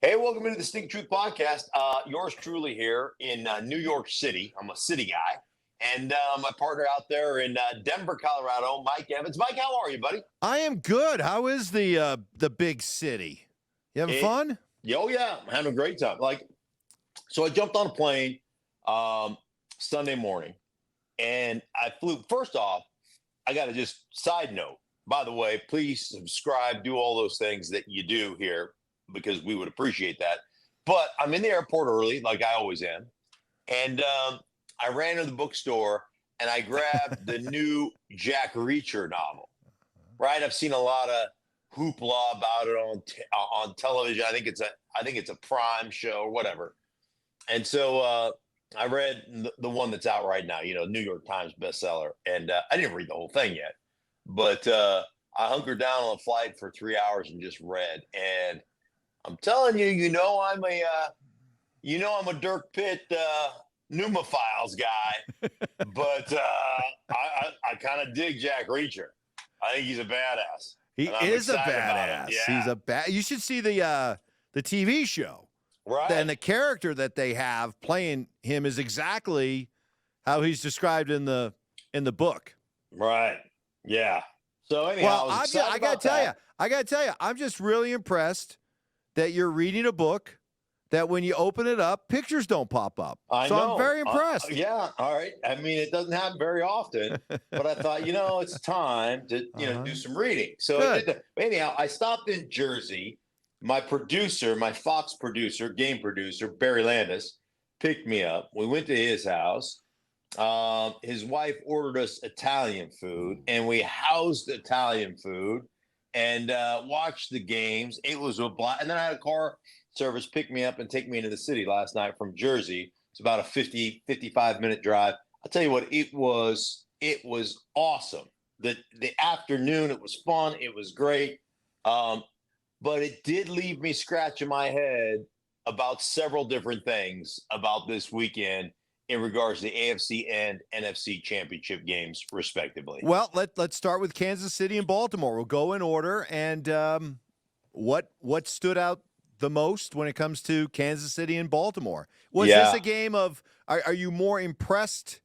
Hey, welcome into the Stinkin Truth Podcast. Yours truly here in New York City. I'm a city guy. And my partner out there in Denver, Colorado, Mike Evans. Mike, how are you, buddy? I am good. How is the big city? You having fun? Oh, yeah. I'm having a great time. So I jumped on a plane Sunday morning, and I flew. First off, I got to just side note. By the way, please subscribe, do all those things that you do here, because we would appreciate that. But I'm in the airport early, like I always am. And I ran to the bookstore and I grabbed the new Jack Reacher novel, right? I've seen a lot of hoopla about it on television. I think it's a Prime show or whatever. And so I read the one that's out right now, New York Times bestseller. And I didn't read the whole thing yet, but I hunkered down on a flight for 3 hours and just read. And I'm telling you, I'm a Dirk Pitt pneumophiles guy, but I kind of dig Jack Reacher. I think he's a badass. He is a badass. Yeah. You should see the TV show. Right. And the character that they have playing him is exactly how he's described in the book. Right. Yeah. So anyhow, I gotta tell you, I'm just really impressed that you're reading a book that when you open it up, pictures don't pop up. I know. I'm very impressed. Yeah. All right. I mean, it doesn't happen very often, but I thought, it's time to, do some reading. So anyhow, I stopped in Jersey. My producer, my Fox producer, game producer, Barry Landis, picked me up. We went to his house. His wife ordered us Italian food, and we housed Italian food and watched the games. It was a blast. And then I had a car service pick me up and take me into the city last night from Jersey. It's about a 55-minute drive. I'll tell you what, it was awesome. The afternoon, it was fun. It was great. But it did leave me scratching my head about several different things about this weekend in regards to the AFC and NFC championship games, respectively. Well, let's start with Kansas City and Baltimore. We'll go in order. And what stood out the most when it comes to Kansas City and Baltimore? Was this a game of are you more impressed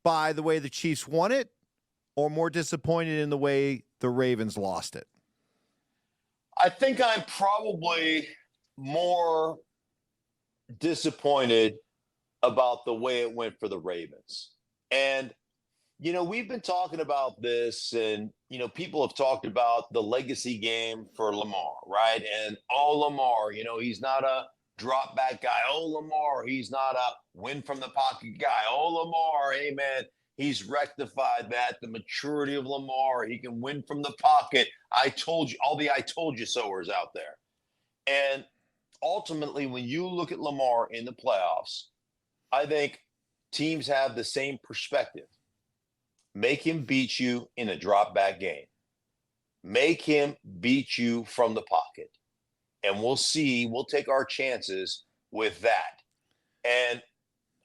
by the way the Chiefs won it, or more disappointed in the way the Ravens lost it? I think I'm probably more disappointed about the way it went for the Ravens. And, we've been talking about this, and, people have talked about the legacy game for Lamar, right? And, Lamar, he's not a drop back guy. Lamar, he's not a win from the pocket guy. Lamar, hey, man, he's rectified that. The maturity of Lamar, he can win from the pocket. I told you, all the I told you soers out there. And ultimately, when you look at Lamar in the playoffs, I think teams have the same perspective. Make him beat you in a drop back game. Make him beat you from the pocket. And we'll see. We'll take our chances with that. And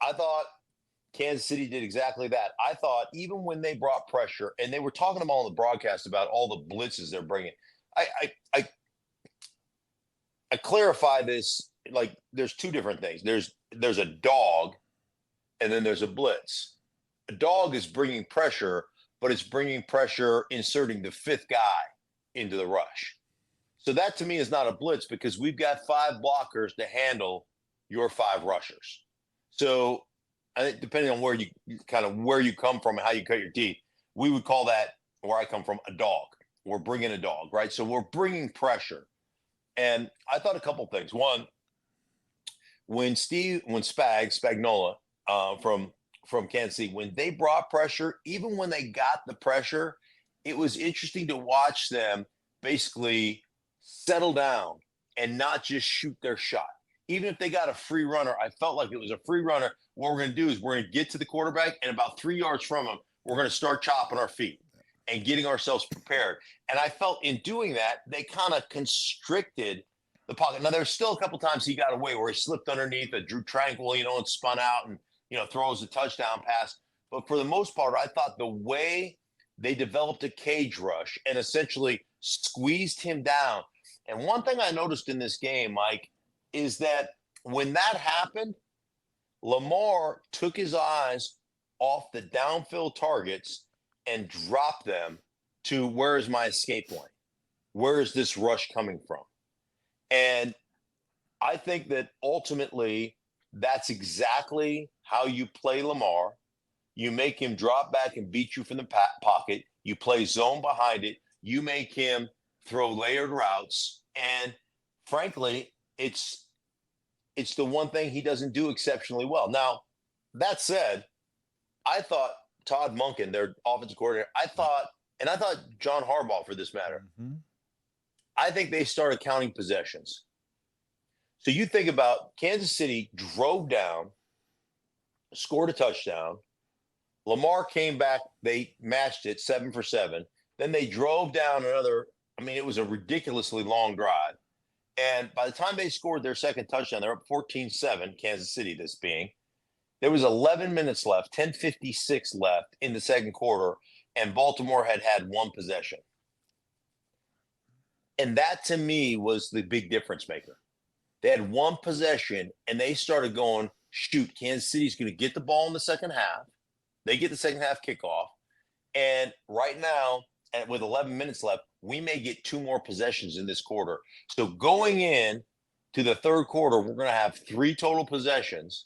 I thought Kansas City did exactly that. I thought even when they brought pressure, and they were talking about on the broadcast about all the blitzes they're bringing, I clarify this, like there's two different things. There's a dog, and then there's a blitz. A dog is bringing pressure, but it's bringing pressure inserting the fifth guy into the rush. So that to me is not a blitz, because we've got 5 blockers to handle your 5 rushers. So I think depending on where you come from and how you cut your teeth, we would call that, where I come from, a dog. We're bringing a dog, right? So we're bringing pressure. And I thought a couple things. One, when Spagnuolo from Kansas City, when they brought pressure, even when they got the pressure, it was interesting to watch them basically settle down and not just shoot their shot. Even if they got a free runner, I felt like it was a free runner. What we're going to do is we're going to get to the quarterback, and about 3 yards from him, we're going to start chopping our feet and getting ourselves prepared. And I felt in doing that, they kind of constricted the pocket. Now, there's still a couple times he got away where he slipped underneath a Drew Tranquil, and spun out and, throws a touchdown pass. But for the most part, I thought the way they developed a cage rush and essentially squeezed him down. And one thing I noticed in this game, Mike, is that when that happened, Lamar took his eyes off the downfield targets and dropped them to where is my escape lane? Where is this rush coming from? And I think that ultimately that's exactly how you play Lamar. You make him drop back and beat you from the pocket. You play zone behind it. You make him throw layered routes. And frankly, it's the one thing he doesn't do exceptionally well. Now, that said, I thought Todd Monken, their offensive coordinator, I thought John Harbaugh for this matter, I think they started counting possessions. So you think about Kansas City drove down, scored a touchdown. Lamar came back. They matched it 7 for 7. Then they drove down another. I mean, it was a ridiculously long drive. And by the time they scored their second touchdown, they're up 14-7, Kansas City this being. There was 11 minutes left, 10:56 left in the second quarter, and Baltimore had one possession. And that, to me, was the big difference maker. They had one possession, and they started going, shoot, Kansas City's going to get the ball in the second half. They get the second half kickoff. And right now, with 11 minutes left, we may get 2 more possessions in this quarter. So going in to the third quarter, we're going to have 3 total possessions.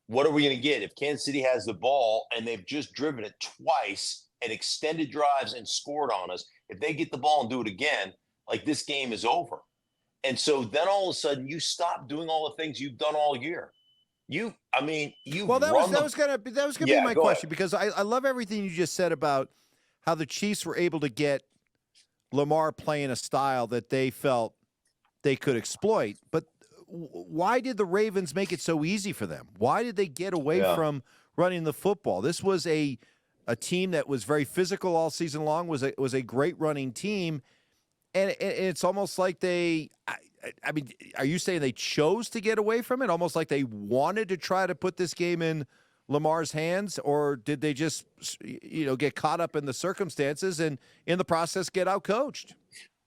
What are we going to get? If Kansas City has the ball and they've just driven it twice and extended drives and scored on us, if they get the ball and do it again, like, this game is over. And so then all of a sudden you stop doing all the things you've done all year. Well, that was gonna be my question, because I love everything you just said about how the Chiefs were able to get Lamar playing a style that they felt they could exploit. But why did the Ravens make it so easy for them? Why did they get away from running the football? This was a team that was very physical all season long, was a great running team. And it's almost like I mean, are you saying they chose to get away from it? Almost like they wanted to try to put this game in Lamar's hands? Or did they just, get caught up in the circumstances and in the process get outcoached?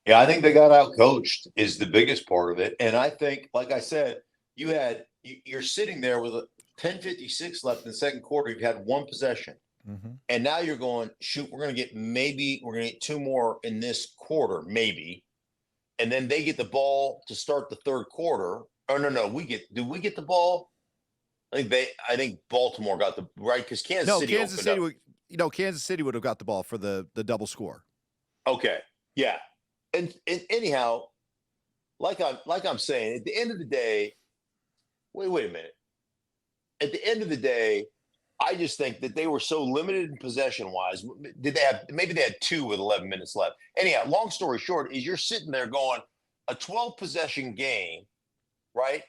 Yeah, I think they got outcoached is the biggest part of it. And I think, like I said, you're sitting there with 10:56 left in the second quarter. You've had one possession. And now you're going, shoot, we're going to get 2 more in this quarter, maybe. And then they get the ball to start the third quarter. Oh, no, did we get the ball? I think Baltimore got the right, because Kansas City would have got the ball for the double score. Okay. Yeah. And anyhow, like I'm saying, at the end of the day, wait a minute. At the end of the day, I just think that they were so limited in possession-wise. Maybe they had 2 with 11 minutes left. Anyhow, long story short is you're sitting there going, a 12-possession game, right,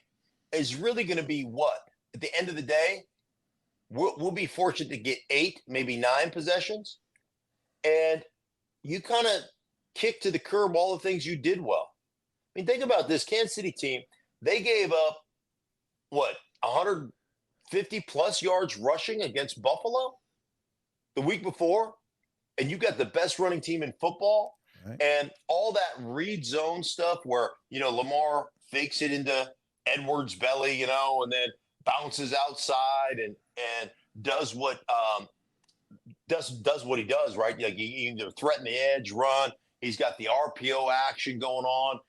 is really going to be what? At the end of the day, we'll be fortunate to get 8, maybe 9 possessions. And you kind of kick to the curb all the things you did well. I mean, think about this Kansas City team. They gave up, 150-plus yards rushing against Buffalo the week before, and you got the best running team in football, right? And all that read zone stuff where, Lamar fakes it into Edwards' belly, and then bounces outside and does what does what he does, right? Like, he either threaten the edge, run. He's got the RPO action going on,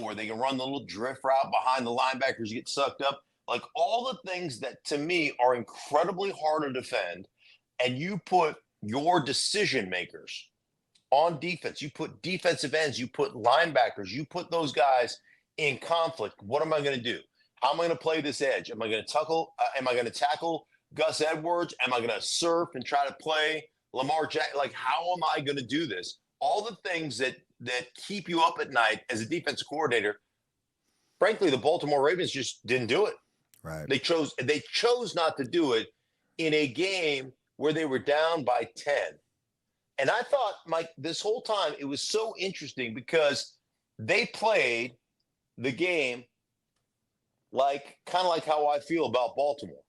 where they can run the little drift route behind the linebackers, get sucked up. Like, all the things that, to me, are incredibly hard to defend, and you put your decision makers on defense. You put defensive ends, you put linebackers, you put those guys in conflict. What am I going to do? How am I going to play this edge? Am I going to tackle Gus Edwards? Am I going to surf and try to play Lamar Jackson? Like, how am I going to do this? All the things that keep you up at night as a defensive coordinator. Frankly, the Baltimore Ravens just didn't do it. Right. They chose not to do it in a game where they were down by 10. And I thought, Mike, this whole time it was so interesting because they played the game kind of like how I feel about Baltimore.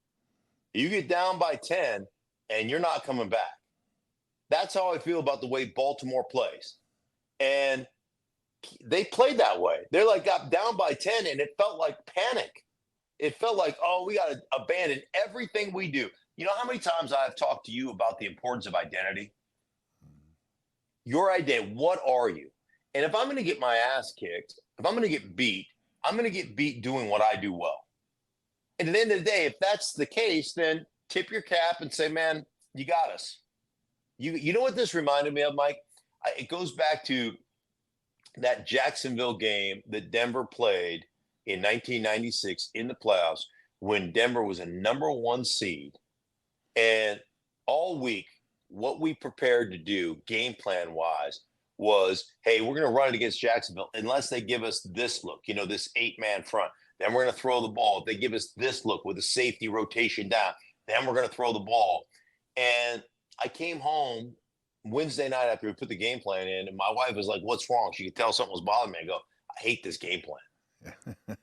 You get down by 10 and you're not coming back. That's how I feel about the way Baltimore plays. And they played that way. They're like got down by 10 and it felt like panic. It felt like, oh, we got to abandon everything we do. You know how many times I've talked to you about the importance of identity? Your identity, what are you? And if I'm going to get my ass kicked, if I'm going to get beat, I'm going to get beat doing what I do well. And at the end of the day, if that's the case, then tip your cap and say, man, you got us. You know what this reminded me of, Mike? It goes back to that Jacksonville game that Denver played in 1996 in the playoffs when Denver was a number 1 seed. And all week, what we prepared to do game plan wise was, hey, we're going to run it against Jacksonville unless they give us this look, this 8-man front. Then we're going to throw the ball. If they give us this look with a safety rotation down, then we're going to throw the ball. And I came home Wednesday night after we put the game plan in, and my wife was like, what's wrong? She could tell something was bothering me. I go, I hate this game plan.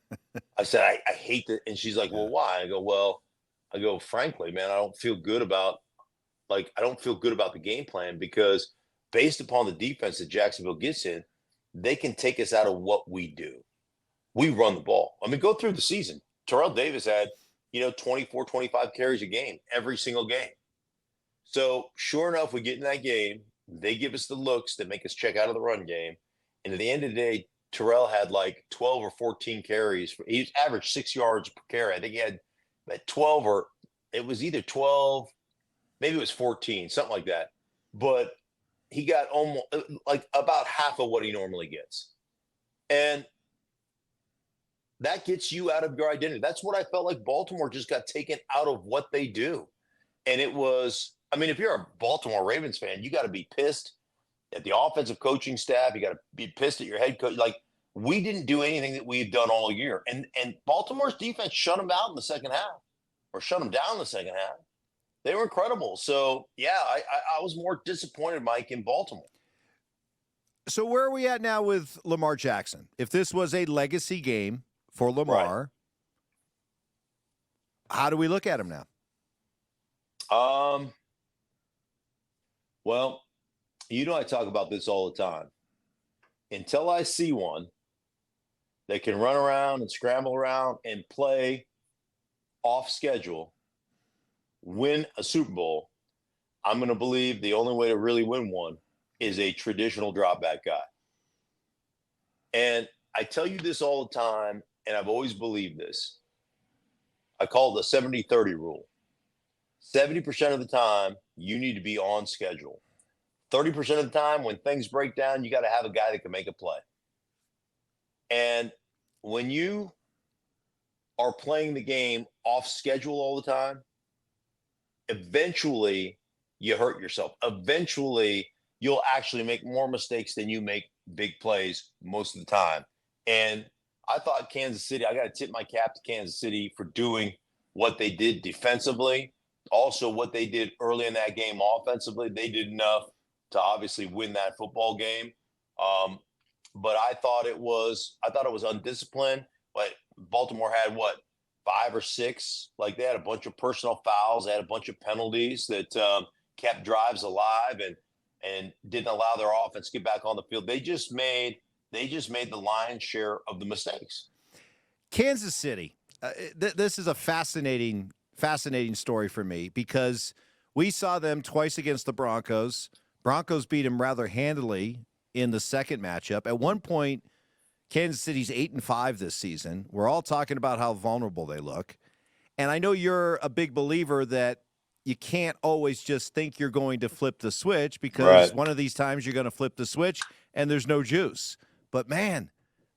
I said, I hate it. And she's like, well, why? I go, frankly, man, I don't feel good about the game plan because based upon the defense that Jacksonville gets in, they can take us out of what we do. We run the ball. I mean, go through the season. Terrell Davis had, 24, 25 carries a game, every single game. So sure enough, we get in that game. They give us the looks that make us check out of the run game. And at the end of the day, Terrell had like 12 or 14 carries. He averaged 6 yards per carry. I think he had 12 or it was either 12, maybe it was 14, something like that. But he got almost like about half of what he normally gets. And that gets you out of your identity. That's what I felt like Baltimore just got taken out of what they do. And it was, I mean, if you're a Baltimore Ravens fan, you got to be pissed at the offensive coaching staff. You got to be pissed at your head coach. Like, we didn't do anything that we've done all year. And Baltimore's defense shut them out in the second half or shut them down in the second half. They were incredible. So, yeah, I was more disappointed, Mike, in Baltimore. So where are we at now with Lamar Jackson? If this was a legacy game for Lamar, how do we look at him now? Well, I talk about this all the time. Until I see one that can run around and scramble around and play off schedule, win a Super Bowl, I'm going to believe the only way to really win one is a traditional drop back guy. And I tell you this all the time, and I've always believed this. I call it the 70-30 rule. 70% of the time, you need to be on schedule. 30% of the time, when things break down, you got to have a guy that can make a play. And when you are playing the game off schedule all the time, eventually you hurt yourself. Eventually, you'll actually make more mistakes than you make big plays most of the time. And I thought Kansas City, I got to tip my cap to Kansas City for doing what they did defensively. Also, what they did early in that game offensively, they did enough to obviously win that football game. But I thought it was undisciplined. But Baltimore had 5 or 6? Like, they had a bunch of personal fouls, they had a bunch of penalties that kept drives alive and didn't allow their offense to get back on the field. They just made the lion's share of the mistakes. Kansas City. This is a fascinating story for me because we saw them twice against the Broncos. Broncos beat them rather handily in the second matchup. At one point, Kansas City's 8-5 this season. We're all talking about how vulnerable they look. And I know you're a big believer that you can't always just think you're going to flip the switch because one of these times you're going to flip the switch and there's no juice. But, man,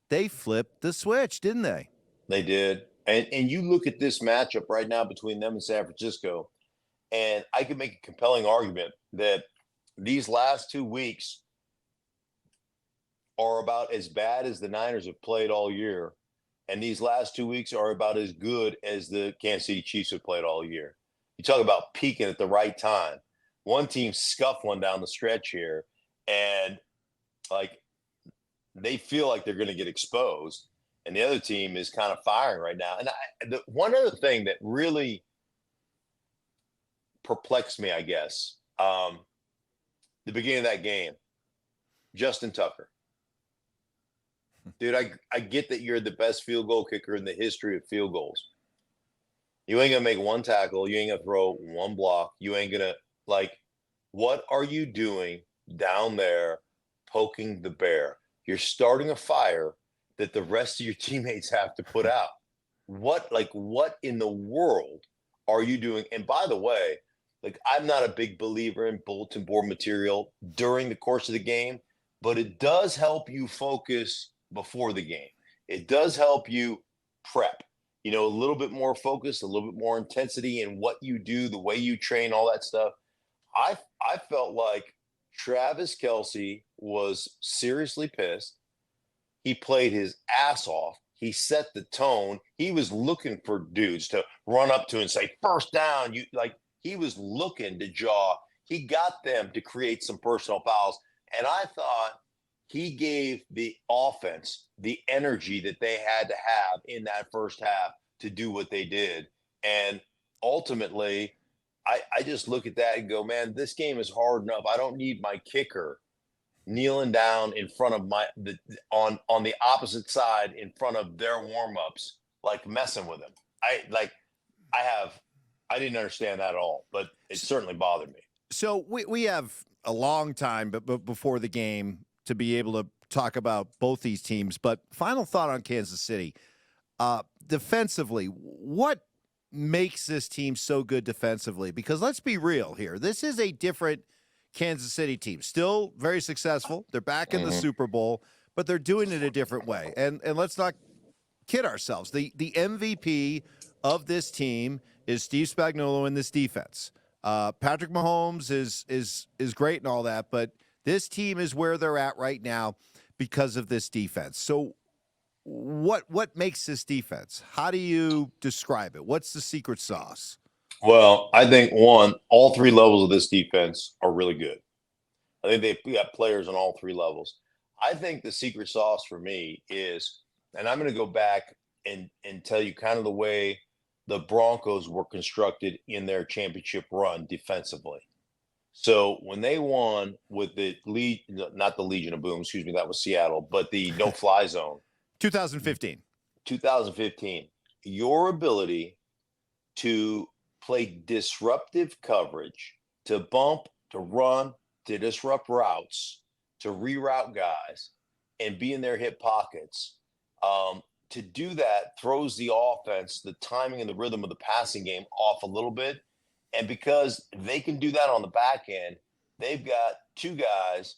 they flipped the switch, didn't they? They did. And you look at this matchup right now between them and San Francisco, and I could make a compelling argument that these last 2 weeks are about as bad as the Niners have played all year, and these last 2 weeks are about as good as the Kansas City Chiefs have played all year. You talk about peaking at the right time. One team scuffed one down the stretch here, and they feel like they're going to get exposed. And the other team is kind of firing right now. And one other thing that really perplexed me, I guess, the beginning of that game, Justin Tucker. Dude, I get that you're the best field goal kicker in the history of field goals. You ain't going to make one tackle. You ain't going to throw one block. You ain't going to, like, what are you doing down there poking the bear? You're starting a fire that the rest of your teammates have to put out. What in the world are you doing? And by the way, like, I'm not a big believer in bulletin board material during the course of the game, but it does help you focus before the game. It does help you prep, a little bit more focus, a little bit more intensity in what you do, the way you train, all that stuff. I felt like Travis Kelce was seriously pissed. He played his ass off. He set the tone. He was looking for dudes to run up to and say, first down. He was looking to jaw. He got them to create some personal fouls. And I thought he gave the offense the energy that they had to have in that first half to do what they did. And ultimately, I just look at that and go, man, this game is hard enough. I don't need my kicker kneeling down in front of on the opposite side in front of their warm-ups, like messing with them. I didn't understand that at all, but it certainly bothered me. So we have a long time but before the game to be able to talk about both these teams. But final thought on Kansas City. Defensively, what makes this team so good defensively? Because let's be real here. This is a different Kansas City team. Still very successful. They're back in the Super Bowl, but they're doing it a different way. And let's not kid ourselves. The MVP of this team is Steve Spagnuolo in this defense. Patrick Mahomes is great and all that, but this team is where they're at right now because of this defense. So what makes this defense? How do you describe it? What's the secret sauce? Well, I think, one, all three levels of this defense are really good. I think they've got players on all three levels. I think the secret sauce for me is, and I'm going to go back and tell you kind of the way the Broncos were constructed in their championship run defensively. So when they won with not the Legion of Boom, excuse me, that was Seattle, but the no-fly zone. 2015, your ability to play disruptive coverage, to bump, to run, to disrupt routes, to reroute guys, and be in their hip pockets. To do that throws the offense, the timing and the rhythm of the passing game off a little bit. And because they can do that on the back end, they've got two guys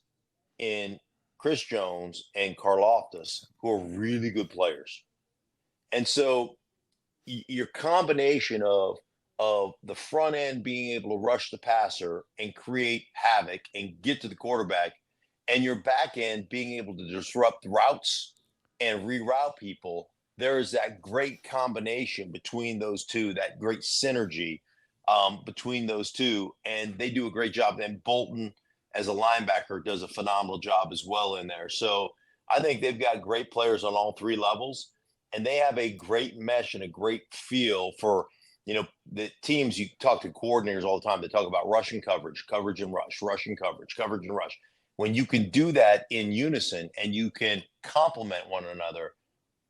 in Chris Jones and Karlaftis who are really good players. And so your combination of the front end being able to rush the passer and create havoc and get to the quarterback, and your back end being able to disrupt routes and reroute people, there is that great combination between those two, that great synergy between those two, and they do a great job. And Bolton, as a linebacker, does a phenomenal job as well in there. So I think they've got great players on all three levels, and they have a great mesh and a great feel for, the teams. You talk to coordinators all the time. They talk about rushing coverage, coverage and rush, rushing coverage, coverage and rush. When you can do that in unison and you can complement one another,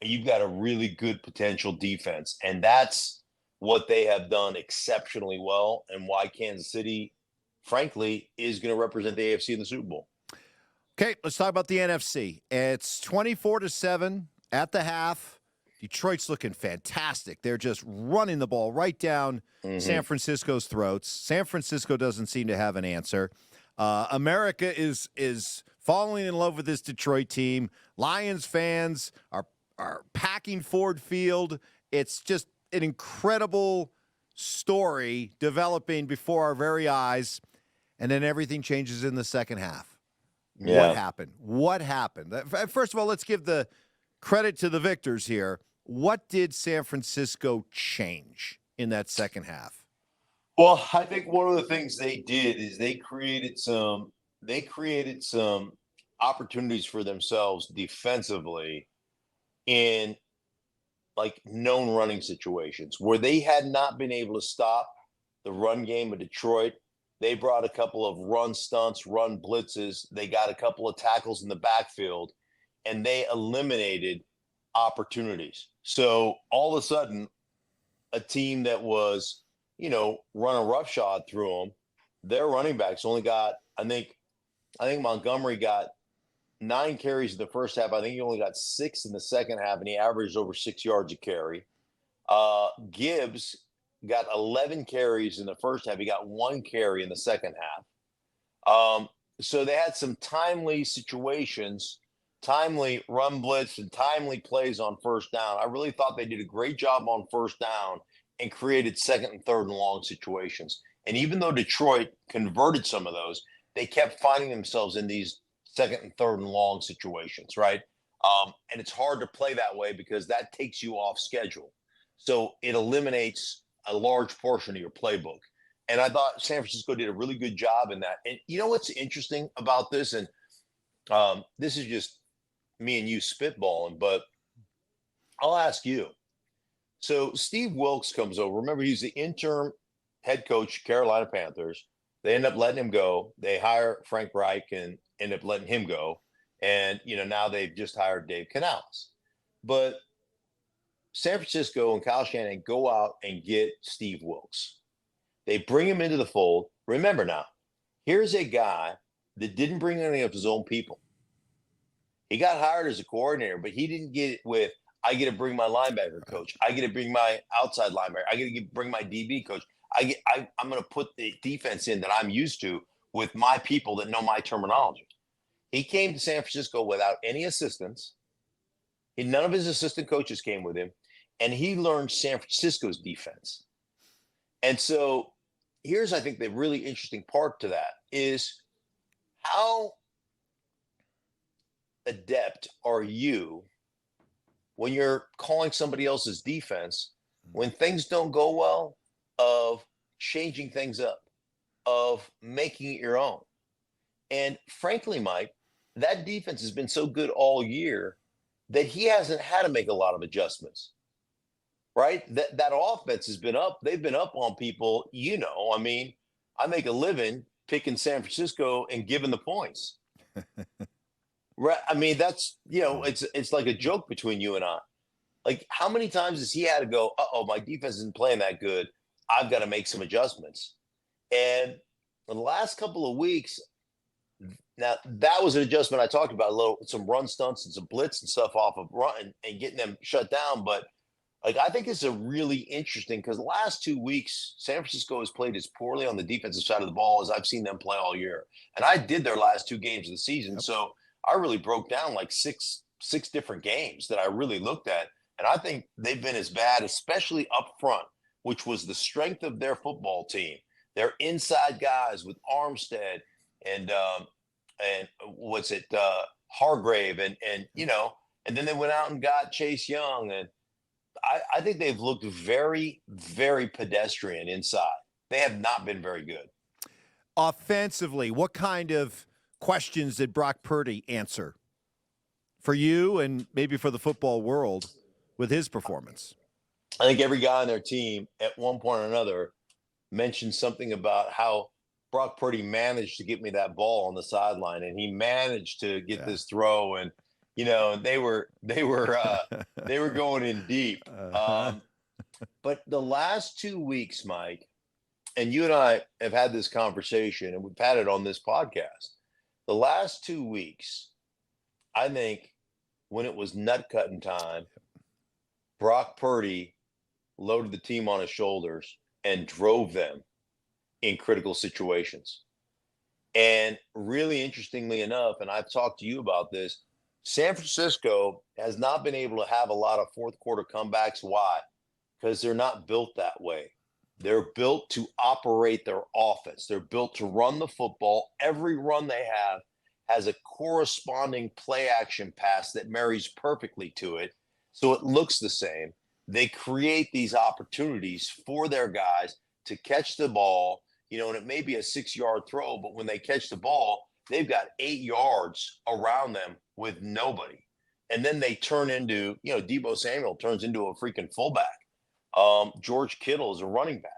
you've got a really good potential defense. And that's what they have done exceptionally well, and why Kansas City, frankly, is going to represent the AFC in the Super Bowl. Okay, let's talk about the NFC. It's 24-7 at the half. Detroit's looking fantastic. They're just running the ball right down San Francisco's throats. San Francisco doesn't seem to have an answer. America is falling in love with this Detroit team. Lions fans are packing Ford Field. It's just an incredible story developing before our very eyes, and then everything changes in the second half. Yeah. What happened? First of all, let's give the credit to the victors here. What did San Francisco change in that second half? Well, I think one of the things they did is they created some opportunities for themselves defensively in like known running situations where they had not been able to stop the run game of Detroit. They brought a couple of run stunts, run blitzes. They got a couple of tackles in the backfield, and they eliminated opportunities. So all of a sudden, a team that was, running roughshod through them, their running backs only got, I think Montgomery got 9 carries in the first half. I think he only got 6 in the second half, and he averaged over 6 yards a carry. Gibbs got 11 carries in the first half. He got 1 carry in the second half. So they had some timely situations, timely run blitz, and timely plays on first down. I really thought they did a great job on first down and created second and third and long situations. And even though Detroit converted some of those, they kept finding themselves in these second and third and long situations, right? And it's hard to play that way because that takes you off schedule. So it eliminates a large portion of your playbook. And I thought San Francisco did a really good job in that. And you know what's interesting about this? And this is just me and you spitballing, but I'll ask you. So Steve Wilkes comes over. Remember, he's the interim head coach, Carolina Panthers. They end up letting him go. They hire Frank Reich and end up letting him go. And, now they've just hired Dave Canales. But San Francisco and Kyle Shanahan go out and get Steve Wilkes. They bring him into the fold. Remember now, here's a guy that didn't bring any of his own people. He got hired as a coordinator, but he didn't get it with, I get to bring my linebacker coach. I get to bring my outside linebacker. I get to bring my DB coach. I'm going to put the defense in that I'm used to with my people that know my terminology. He came to San Francisco without any assistants. None of his assistant coaches came with him, and he learned San Francisco's defense. And so here's, I think, the really interesting part to that is how adept are you when you're calling somebody else's defense, when things don't go well, of changing things up, of making it your own. And frankly, Mike, that defense has been so good all year that he hasn't had to make a lot of adjustments, right? That offense has been up. They've been up on people, I mean, I make a living picking San Francisco and giving the points. Right. I mean, that's, it's like a joke between you and I. Like, how many times has he had to go, my defense isn't playing that good. I've got to make some adjustments. And the last couple of weeks, now that was an adjustment I talked about, some run stunts and some blitz and stuff off of run and getting them shut down. But I think it's a really interesting because the last 2 weeks, San Francisco has played as poorly on the defensive side of the ball as I've seen them play all year. And I did their last 2 games of the season. Yep. So I really broke down like six different games that I really looked at. And I think they've been as bad, especially up front, which was the strength of their football team. Their inside guys with Armstead and Hargrave and then they went out and got Chase Young. And I think they've looked very, very pedestrian inside. They have not been very good. Offensively, what kind of questions did Brock Purdy answer for you and maybe for the football world with his performance? I think every guy on their team at one point or another mentioned something about how Brock Purdy managed to get me that ball on the sideline, and he managed to get this throw, and they were going in deep. But the last 2 weeks, Mike, and you and I have had this conversation, and we've had it on this podcast. The last 2 weeks, I think, when it was nut cutting time, Brock Purdy loaded the team on his shoulders and drove them in critical situations. And really interestingly enough, and I've talked to you about this, San Francisco has not been able to have a lot of fourth quarter comebacks. Why? Because they're not built that way. They're built to operate their offense. They're built to run the football. Every run they have has a corresponding play action pass that marries perfectly to it. So it looks the same. They create these opportunities for their guys to catch the ball, and it may be a 6-yard throw, but when they catch the ball, they've got 8 yards around them with nobody. And then they turn into, Deebo Samuel turns into a freaking fullback. George Kittle is a running back,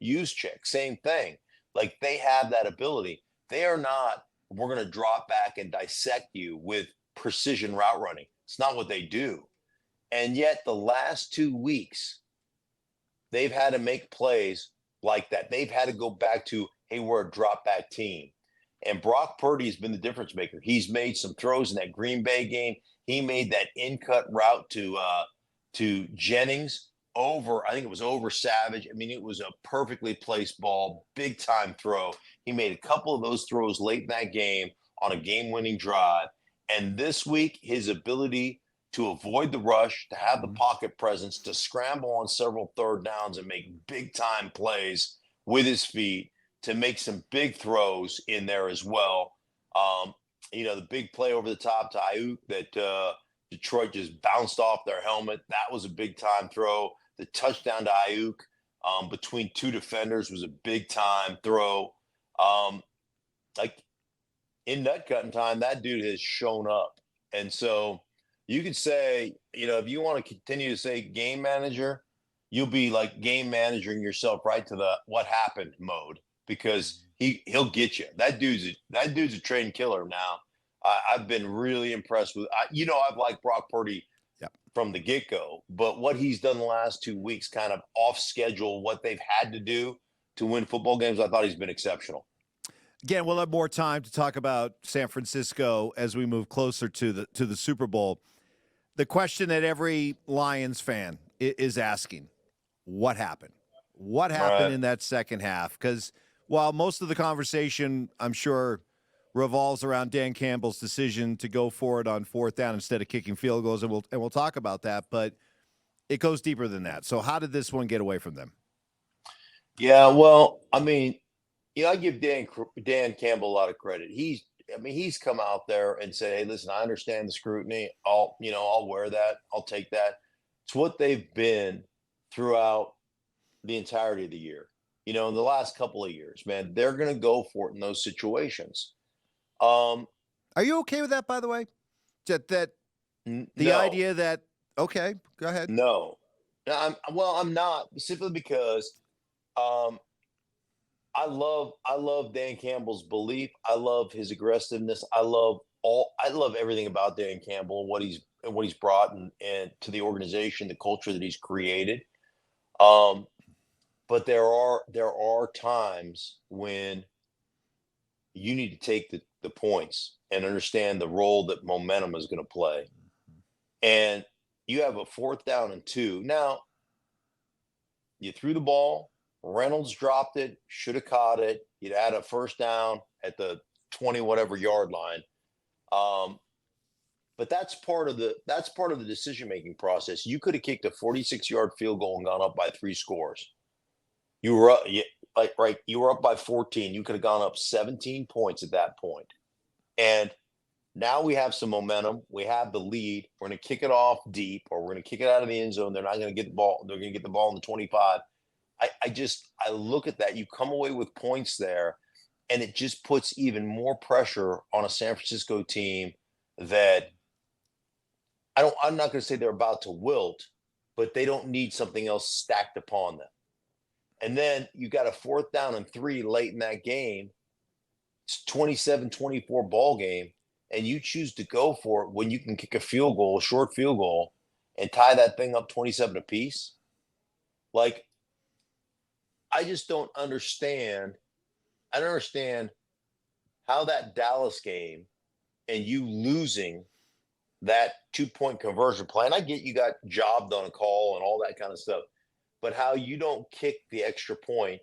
Juszczyk, same thing. Like they have that ability. They are not, we're going to drop back and dissect you with precision route running. It's not what they do. And yet the last 2 weeks, they've had to make plays like that. They've had to go back to, hey, we're a drop back team. And Brock Purdy has been the difference maker. He's made some throws in that Green Bay game. He made that in-cut route to Jennings over, I think it was over Savage. I mean, it was a perfectly placed ball, big time throw. He made a couple of those throws late in that game on a game-winning drive. And this week, his ability to avoid the rush, to have the pocket presence, to scramble on several third downs and make big time plays with his feet, to make some big throws in there as well. The big play over the top to Ayuk that Detroit just bounced off their helmet. That was a big time throw. The touchdown to Ayuk between two defenders was a big time throw. Like in nut cutting time, that dude has shown up. And so you could say, if you want to continue to say game manager, you'll be like game managing yourself right to the what happened mode, because he'll get you. That dude's a trained killer now. I've been really impressed with. I've liked Brock Purdy from the get go, but what he's done the last 2 weeks, kind of off schedule, what they've had to do to win football games, I thought he's been exceptional. Again, we'll have more time to talk about San Francisco as we move closer to the Super Bowl. The question that every Lions fan is asking: what happened? What happened in that second half? Because while most of the conversation, I'm sure, revolves around Dan Campbell's decision to go for it on fourth down instead of kicking field goals, and we'll talk about that, but it goes deeper than that. So how did this one get away from them? Yeah, well, I mean, I give Dan Campbell a lot of credit. He's come out there and said, "Hey, listen, I understand the scrutiny. I'll wear that. I'll take that." It's what they've been throughout the entirety of the year. In the last couple of years, man, they're going to go for it in those situations. Are you okay with that, by the way? The idea that, okay, go ahead. No, I'm not, simply because I love Dan Campbell's belief. I love his aggressiveness. I love everything about Dan Campbell and what he's brought and to the organization, the culture that he's created. But there are times when you need to take the points and understand the role that momentum is going to play. And you have a 4th down and 2. Now, you threw the ball. Reynolds dropped it, should have caught it. You'd had a 1st down at the 20 whatever yard line. But that's part of the decision-making process. You could have kicked a 46-yard field goal and gone up by 3 scores. You were up by 14. You could have gone up 17 points at that point. And now we have some momentum. We have the lead. We're going to kick it off deep, or we're going to kick it out of the end zone. They're not going to get the ball. They're going to get the ball in the 25. I look at that. You come away with points there, and it just puts even more pressure on a San Francisco team that I'm not going to say they're about to wilt, but they don't need something else stacked upon them. And then you got a 4th down and 3 late in that game. It's 27-24 ball game, and you choose to go for it when you can kick a short field goal, and tie that thing up 27 apiece. Like, I just don't understand. I don't understand how that Dallas game and you losing that 2-point conversion plan. I get you got jobbed on a call and all that kind of stuff, but how you don't kick the extra point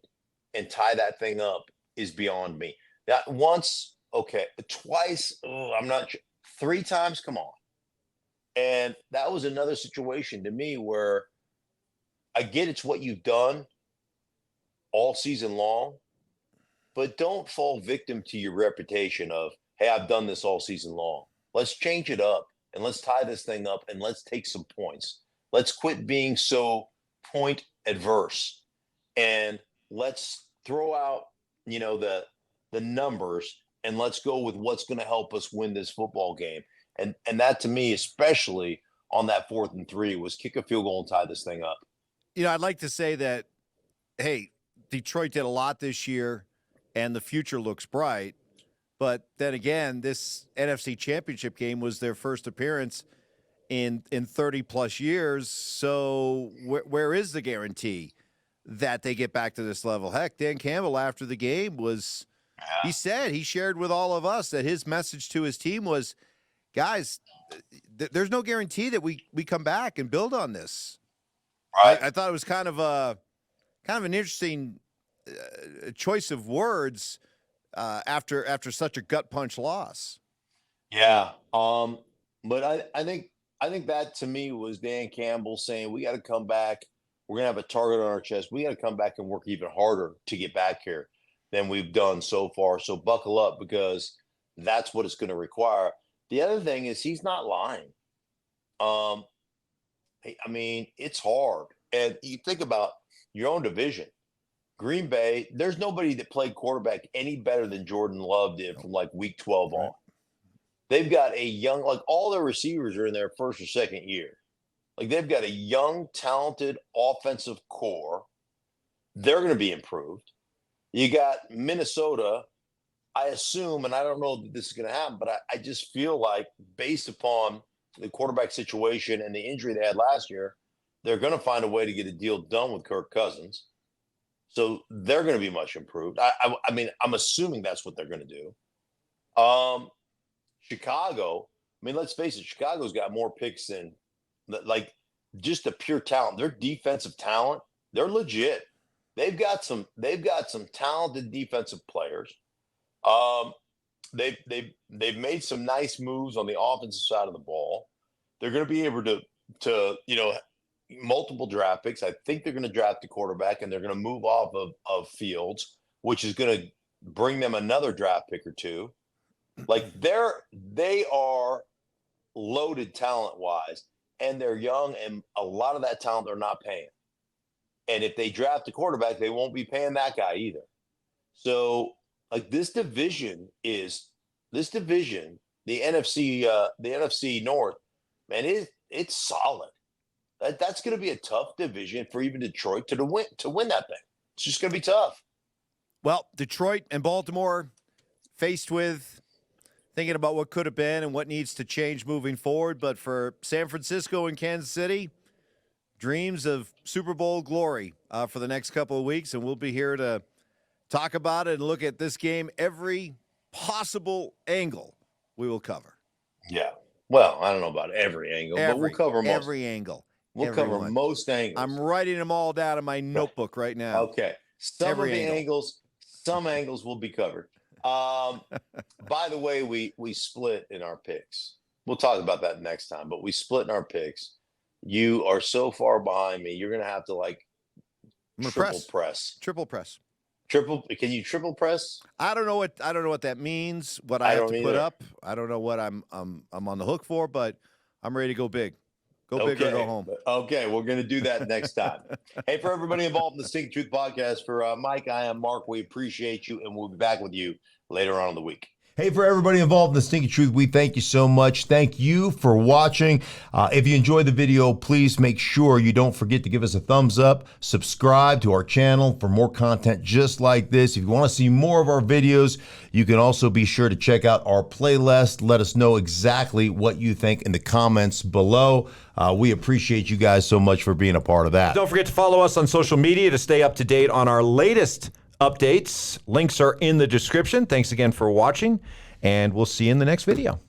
and tie that thing up is beyond me. That once, okay, twice, I'm not sure. 3 times, come on. And that was another situation to me where I get it's what you've done all season long, but don't fall victim to your reputation of, hey, I've done this all season long. Let's change it up, and let's tie this thing up, and let's take some points. Let's quit being so point adverse, and let's throw out, the numbers, and let's go with what's going to help us win this football game. And that, to me, especially on that 4th and 3, was kick a field goal and tie this thing up. I'd like to say that, hey, Detroit did a lot this year and the future looks bright. But then again, this NFC Championship game was their first appearance in 30-plus years. So where is the guarantee that they get back to this level? Heck, Dan Campbell, after the game, he shared with all of us that his message to his team was, guys, there's no guarantee that we come back and build on this. Right. I thought it was kind of an interesting choice of words after such a gut punch loss. Yeah. But I think that to me was Dan Campbell saying we got to come back. We're gonna have a target on our chest. We got to come back and work even harder to get back here than we've done so far. So buckle up, because that's what it's going to require. The other thing is he's not lying. I mean, it's hard. And you think about your own division. Green Bay, there's nobody that played quarterback any better than Jordan Love did from like week 12 on. They've got a young, like all their receivers are in their first or second year. Like they've got a young, talented offensive core. They're going to be improved. You got Minnesota, I assume, and I don't know that this is going to happen, but I just feel like based upon the quarterback situation and the injury they had last year, they're going to find a way to get a deal done with Kirk Cousins. So they're going to be much improved. I mean, I'm assuming that's what they're going to do. Chicago, I mean, let's face it, Chicago's got more picks than like just the pure talent. Their defensive talent, they're legit. They've got some talented defensive players. They've made some nice moves on the offensive side of the ball. They're going to be able to multiple draft picks. I think they're going to draft a quarterback, and they're going to move off of Fields, which is going to bring them another draft pick or two. Like they are loaded talent wise, and they're young, and a lot of that talent they're not paying. And if they draft a quarterback, they won't be paying that guy either. So like this division, the NFC North, man, it's solid. That's going to be a tough division for even Detroit to win that thing. It's just going to be tough. Well, Detroit and Baltimore faced with thinking about what could have been and what needs to change moving forward. But for San Francisco and Kansas City, dreams of Super Bowl glory for the next couple of weeks. And we'll be here to talk about it and look at this game. Every possible angle we will cover. Yeah. Well, I don't know about every angle, but we'll cover most. Every angle. We'll cover most angles. I'm writing them all down in my notebook right now. Okay. Some angles will be covered. By the way, we split in our picks. We'll talk about that next time, but we split in our picks. You are so far behind me. You're going to have to triple press. Can you triple press? I don't know what that means. What I have to put up. I don't know what I'm on the hook for, but I'm ready to go big. Go big or go home. Okay, we're going to do that next time. Hey, for everybody involved in the Stinkin Truth podcast, for Mike, I am Mark. We appreciate you, and we'll be back with you later on in the week. Hey, for everybody involved in the Stinkin Truth, we thank you so much. Thank you for watching. If you enjoyed the video, please make sure you don't forget to give us a thumbs up, subscribe to our channel for more content just like this. If you want to see more of our videos, you can also be sure to check out our playlist. Let us know exactly what you think in the comments below. We appreciate you guys so much for being a part of that. Don't forget to follow us on social media to stay up to date on our latest updates. Links are in the description. Thanks again for watching, and we'll see you in the next video.